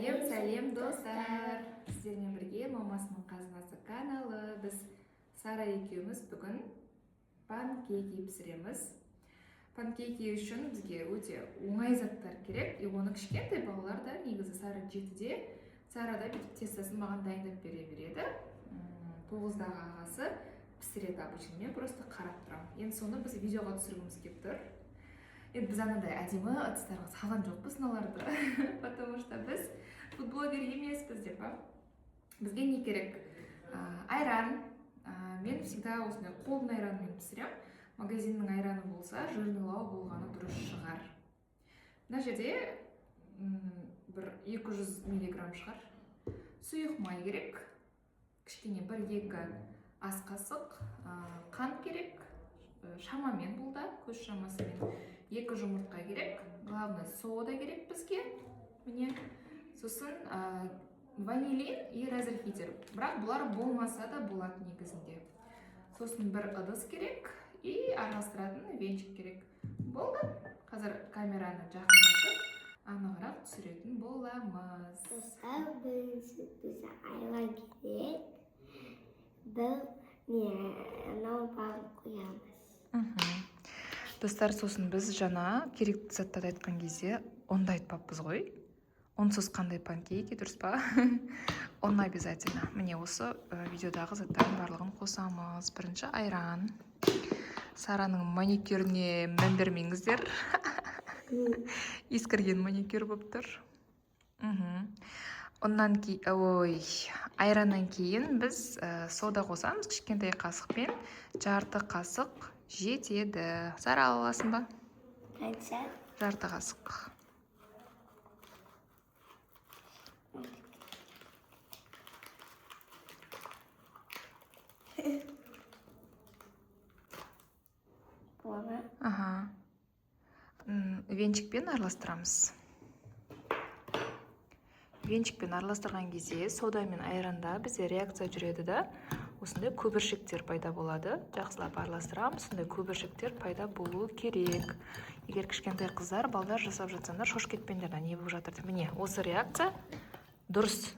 Сәлем достар. Сіздермен бірге Мамасының қазынасы каналы. Біз Сара екеуміз бүгін панкейки пісіреміз. Панкейки үшін бізге өте оңай заттар керек. Оны кішкентай балалар да негізі Сара 7-де. Сара да бүйтіп тестасын маған дайындап бере береді. 9-дағы ағасы пісіреді обычно. Мен просто қарап тұрамын. Енді соны біз видеоға түсіргіміз келіп тұр. Енді біз анандай әдемі ыдыстарға салған жоқпыз мыналарды, потому что біз фудблогер емеспіз деп. Бізге не керек? Айран. Мен всегда осындай қолдың айранымен пісірем. Магазиннің айраны болса, жирнылау болғаны дұрыс шығар. Мына жерде бір 200 миллиграмм шығар. Сұйық май керек. Кішкене 1-2 ас қасық қант керек. Шамамен бұл да, көз шамасымен 2 жұмыртқа керек. Главное, сода керек бізге. Міне, сосын ванилин и разрыхитель. Бірақ бұлар болмаса да болады негізінде. Сосын бір ыдыс керек и араластыратын венчик керек. Болды. Қазір камераны жақындатып, анығырақ түсіретін боламыз. Достар, біз айран керек. Анау барын қоямыз. Достар, сосын біз жаңа керекті заттарды айтқан кезде онда айтпаппыз ғой. Онсыз қандай панкейки, дұрыс па? Он обязательно. Міне осы видеодағы заттардың барлығын қосамыз. Бірінші айран. Сараның маникюріне мән бермеңіздер. Ескірген маникюр болып тұр. Айраннан кейін біз сода қосамыз. Кішкентай қасықпен жарты қасық жетеді. Сара ала аласың ба? Қанша? Жарты қасық. Болады. Венчикпен араластырамыз. Венчикпен араластырған кезде сода мен айранда бізде реакция жүреді да, осындай көбіршіктер пайда болады. Жақсылап араластырамыз, осындай көбіршіктер пайда болуы керек. Егер кішкентай қыздар, балдар жасап жатсаңдар, шош кетпеңдер, не болып жатыр. Міне, осы реакция дұрыс.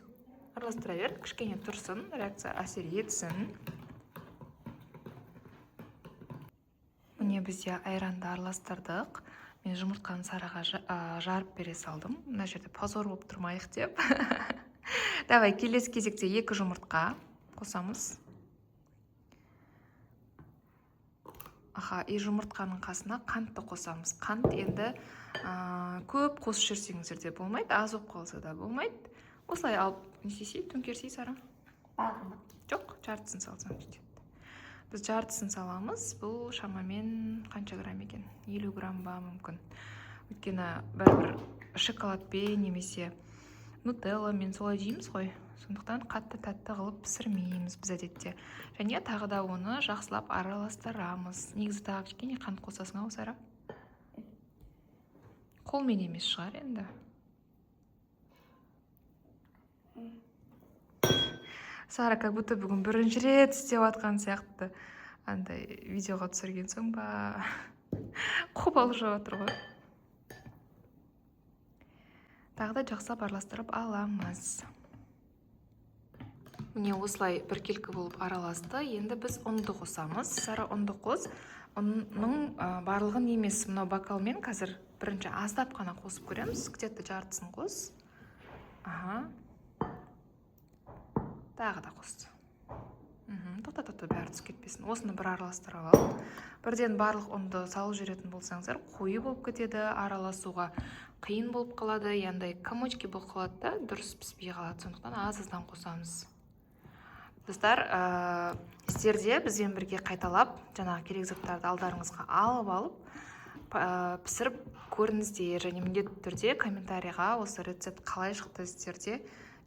Араластыра бер, кішкене тұрсын, реакция әсер етсін. Міне, бізде айранды араластырдық. Мен жұмыртқаны Сараға жарып бере салдым. Мына жерде позор болып тұрмайық деп. Давай, келесі кезекте 2 жұмыртқа қосамыз. И жұмыртқаның қасына қантты қосамыз. Қант енді көп қосып жүрсеңіздер де болмайды, аз болып қалса да болмайды. Осылай алып, не істейсей, төңкерсей, Сара? Жоқ, жартысын салсаң жетеді. Біз жартысын саламыз. Бұл шамамен қанша грамм екен? 50 грамм ба мүмкін. Өйткені бір шоколадпен немесе нутелламен солай жейміз ғой. Сондықтан қатты тәтті қылып пісірмейміз біз әдетте. Және тағы да оны жақсылап араластырамыз. Негізі тағы кішкене қант қосасың ау, Сара? Қолмен емес шығар енді. Сара как будто бүгін бірінші рет істеп атқан сияқты. Андай видеоға түсірген соң ба? Қопал жатыр ғой. Тағы да жақсылап араластырып аламыз. Міне осылай біркелкі болып араласты. Енді біз ұнды қосамыз. Сара ұнды қос. Ұнның барлығын емес, мынау бокалмен қазір бірінші аздап қана қосып көреміз. Где-то жартысын қос. Тағы да қос. Тоқта, бәрі түсіп кетпесін. Осыны бір араластырып ал. Бірден барлық ұнды салып жүретін болсаңыздар, қойы болып кетеді, араласуға қиын болып қалады, яндай комочки болып қалады да, дұрыс піспей қалады. Сондықтан аз-аздан қосамыз. Достар, сіздерде бізбен бірге қайталап, жаңағы керек заттарды алдарыңызға алып, пісіріп көріңіздер, және міндетті түрде комментарийға осы рецепт қалай шықты сіздерде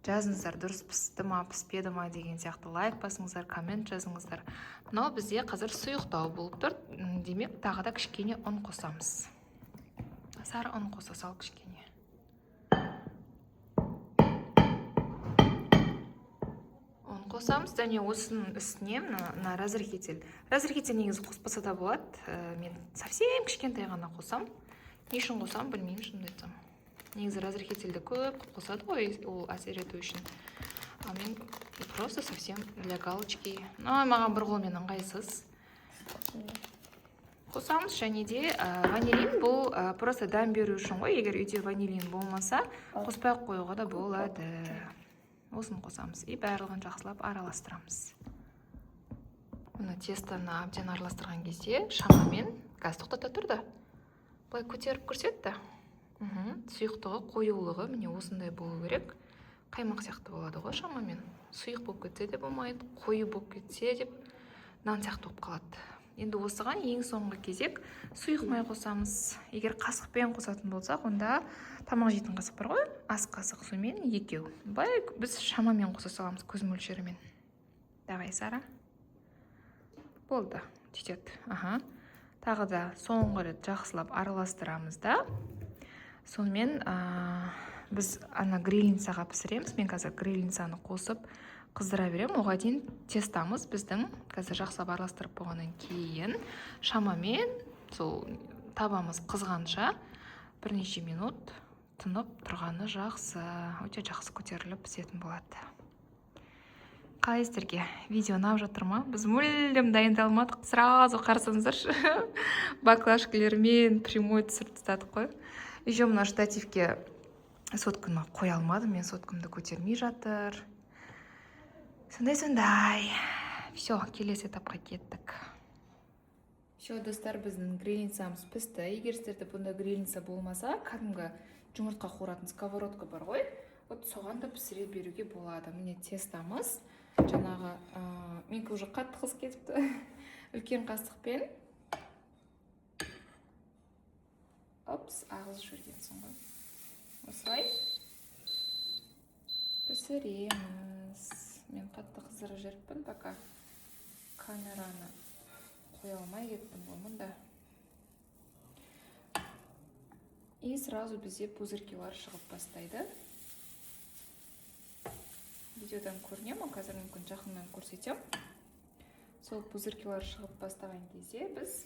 жазыңыздар, дұрыс пісті ма, піспеді ма деген сияқты лайк басыңыздар, коммент жазыңыздар. Мынау бізде қазір сұйықтау болып тұр. Демек, тағы да кішкене ұн қосамыз. Сары ұн қоса сал кішкене. Ұн қосамыз, және осының үстіне мына разрыхитель. Разрыхитель негізі қоспаса да болады. Мен совсем кішкентай ғана қосам. Не үшін қосам, білмеймін, шынымды айтсам. негізі разрыхительді көп қосады ғой, ол әсер ету үшін. А мен просто совсем для галочки. Маған бір қолмен ыңғайсыз. Қосамыз, және де ванилин бұл просто дәм беру үшін ғой. Егер үйде ванилин болмаса, қоспай қоюға да болады. Осын қосамыз. И барлығын жақсылап араластырамыз. Мұны тестаны әбден араластырған кезде шамамен газ тоқтата тұрды. Былай көтеріп көрсетті. Сұйықтығы, қоюлығы міне осындай болу керек. Қаймақ сияқты болады ғой шамамен. Сұйық болып кетсе де болмайды, қою болып кетсе деп нан сияқты болып қалады. Енді осыған ең соңғы кезек сұйық май қосамыз. Егер қасықпен қосатын болсақ, онда тамақ жейтін қасық бар ғой, ас қасық сумен екеу. Бай біз шамамен қоса саламыз, көз мөлшерімен. Давай, Сара. Болды, жетеді. Тағы да соңғы рет жақсылап араластырамыз да. Сонымен біз ана грилинсаға пісіреміз. Мен қазір грилинсаны қосып қыздыра берем. Оға дейін тестамыз біздің қазір жақсылап араластырып болғаннан кейін шамамен сол табамыз қызғанша бірнеше минут тынып тұрғаны жақсы. Өте жақсы көтеріліп пісетін болады. Қалайсыздарге? Видео ұнап жатыр ма? Біз мүлдем дайындалмадық. Сразу қарасаңыздаршы. Баклажкалермен прямой түсіріп тастадық қой. Еще мына штативке сотканы қоя алмадым. Мен соткамды көтермей жатыр. Сондай. Все, келесі этапқа кеттік. Все, достар, біздің грилинсамыз пісті. Егер сіздерде бұнда грилинса болмаса, кәдімгі жұмыртқа қуыратын сковородка бар ғой. Вот соған да пісіре беруге болады. Міне тестамыз. Жаңағы, менікі уже қатты қыз кетіпті. Үлкен қасықпен. Опс, ағыз жүрген соңғы. Осылай. Пісіреміз. Мен қатты қыздырып жүріппін, пока камераны қоя алмай кеттім ғой мұнда. И сразу бізде пузырькилар шығып бастайды. Видеодан көрінемін, қазір мүмкін жақыннан көрсетем. Сол пузырькилар шығып бастаған кезде біз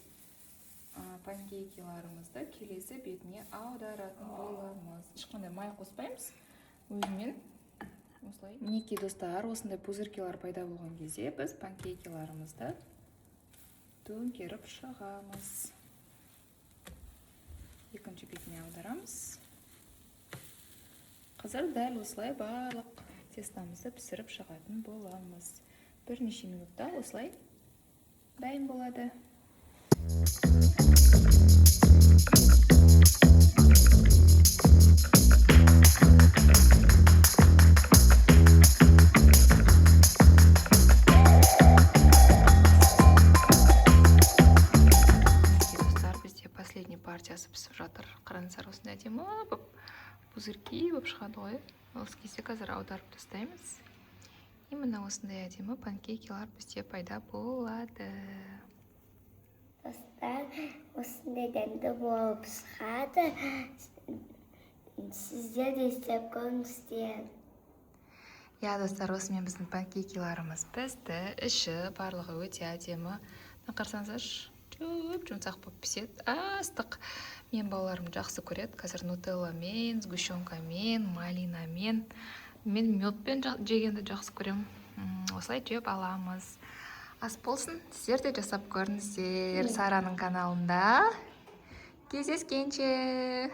панкейкиларымызды келесі бетіне аударатын боламыз. Ешқандай май қоспаймыз. Өзімен осылай. Мінекей достар, осындай пузырькилар пайда болған кезде біз панкейкиларымызды төңкеріп шығамыз. Екінші бетіне аударамыз. Қазір дәл осылай барлық тестамызды пісіріп шығатын боламыз. Бірнеше минутта осылай дайын болады. Партиясы пісіп жатыр. Қараңыздар, осындай әдемі пузырьки болып шығады ғой. Осы кезде қазір аударып тастаймыз. И мына осындай әдемі панкейкилар бізде пайда болады. Достар, осындай дәмді болып шығады. Сіздер де істеп көріңіздер. Я, достар, осымен біздің панкейкиларымыз пісті. Іші барлығы өте әдемі. Қарасаңыздаршы, жұмсақ болып піседі. Астық. Мен балаларым жақсы көреді. Қазір нутелламен, сгущенкамен, малинамен. Мен мёдпен жегенді жақсы көрем. Осылай жеп аламыз. Ас болсын, сіздер де жасап көріңіздер Сараның каналында. Кездескенше.